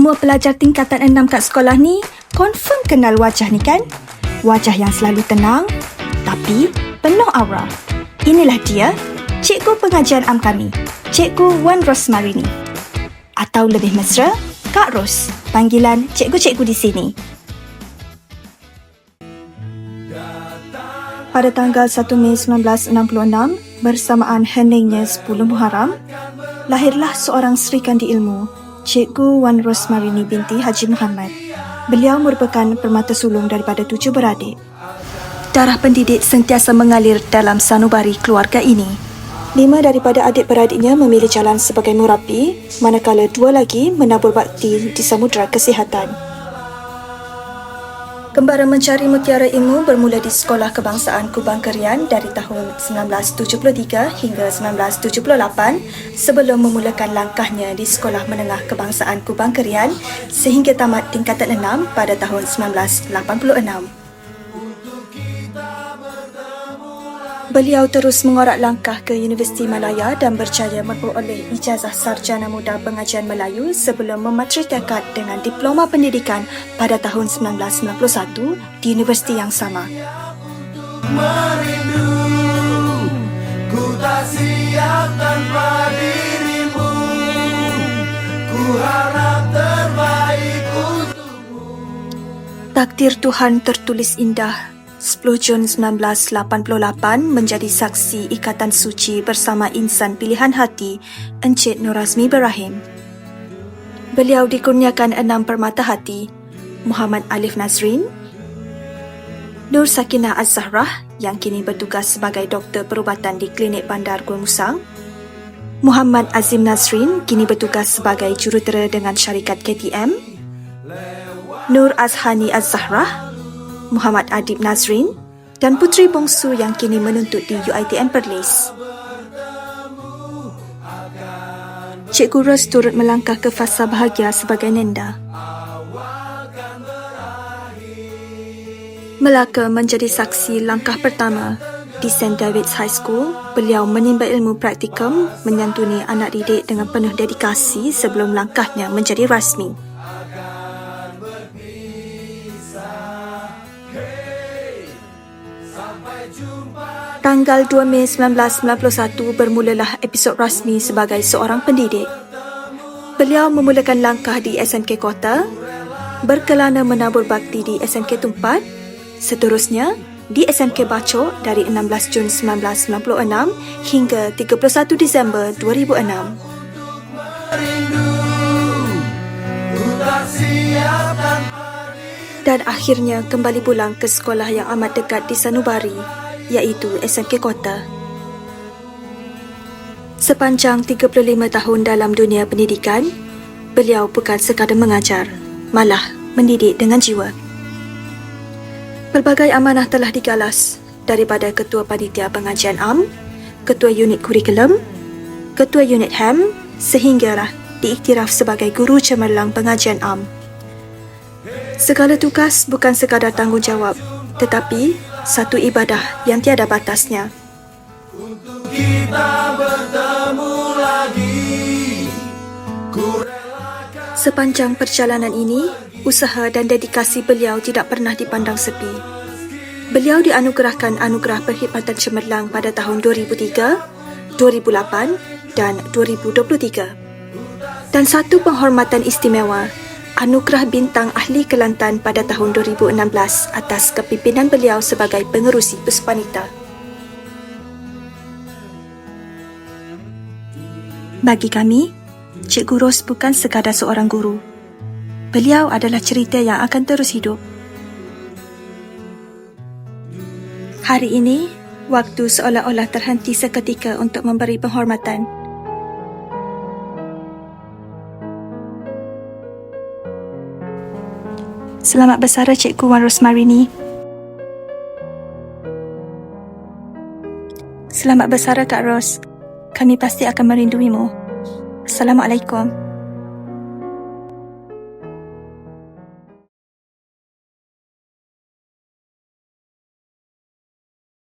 Semua pelajar tingkatan 6 kat sekolah ni confirm kenal wajah ni kan? Wajah yang selalu tenang tapi penuh aura. Inilah dia, cikgu pengajian am kami, Cikgu Wan Rosmarini. Atau lebih mesra, Kak Ros, panggilan cikgu-cikgu di sini. Pada tanggal 1 Mei 1966, bersamaan heningnya 10 Muharram, lahirlah seorang Sri Kandi Ilmu, Cikgu Wan Rosmarini binti Haji Muhammad. Beliau merupakan permata sulung daripada 7 beradik. Darah pendidik sentiasa mengalir dalam sanubari keluarga ini. 5 daripada adik-beradiknya memilih jalan sebagai murabi, manakala 2 lagi menabur bakti di samudera kesihatan. Kembara mencari mutiara ilmu bermula di Sekolah Kebangsaan Kubang Kerian dari tahun 1973 hingga 1978 sebelum memulakan langkahnya di Sekolah Menengah Kebangsaan Kubang Kerian sehingga tamat tingkatan 6 pada tahun 1986. Beliau terus mengorak langkah ke Universiti Malaya dan berjaya memperoleh ijazah sarjana muda pengajian Melayu sebelum mematrikulkan dengan diploma pendidikan pada tahun 1991 di universiti yang sama. Merindu, ku tak siap tanpa dirimu, ku harap terbaik untukmu. Takdir Tuhan tertulis indah. 10 Jun 1988 menjadi saksi ikatan suci bersama insan pilihan hati, Encik Nur Azmi Ibrahim. Beliau dikurniakan 6 permata hati, Muhammad Alif Nazrin, Nur Sakinah Az-Zahrah yang kini bertugas sebagai doktor perubatan di Klinik Bandar Gua Musang, Muhammad Azim Nazrin kini bertugas sebagai jurutera dengan syarikat KTM, Nur Azhani Az-Zahrah, Muhammad Adib Nazrin dan puteri bongsu yang kini menuntut di UiTM Perlis. Cikgu Ros turut melangkah ke fasa bahagia sebagai nenda. Melaka menjadi saksi langkah pertama. Di St. David's High School, beliau menimba ilmu praktikum menyantuni anak didik dengan penuh dedikasi sebelum langkahnya menjadi rasmi. Tanggal 2 Mei 1991 bermulalah episod rasmi sebagai seorang pendidik. Beliau memulakan langkah di SMK Kota, berkelana menabur bakti di SMK Tumpat, seterusnya di SMK Bacok dari 16 Jun 1996 hingga 31 Disember 2006. Dan akhirnya kembali pulang ke sekolah yang amat dekat di Sanubari, iaitu SMK Kota. Sepanjang 35 tahun dalam dunia pendidikan, beliau bukan sekadar mengajar, malah mendidik dengan jiwa. Pelbagai amanah telah digalas daripada Ketua Panitia Pengajian Am, Ketua Unit Kurikulum, Ketua Unit HAM sehinggalah diiktiraf sebagai Guru Cemerlang Pengajian Am. Segala tugas bukan sekadar tanggungjawab, tetapi satu ibadah yang tiada batasnya. Untuk kita bertemu lagi, ku relakan. Sepanjang perjalanan ini, usaha dan dedikasi beliau tidak pernah dipandang sepi. Beliau dianugerahkan anugerah perkhidmatan cemerlang pada tahun 2003, 2008 dan 2023. Dan satu penghormatan istimewa, Anugerah Bintang Ahli Kelantan pada tahun 2016 atas kepimpinan beliau sebagai pengerusi Puspanita. Bagi kami, Cikgu Ros bukan sekadar seorang guru. Beliau adalah cerita yang akan terus hidup. Hari ini, waktu seolah-olah terhenti seketika untuk memberi penghormatan. Selamat bersara Cikgu Wan Rosmarini. Selamat bersara Kak Ros. Kami pasti akan merinduimu. Assalamualaikum.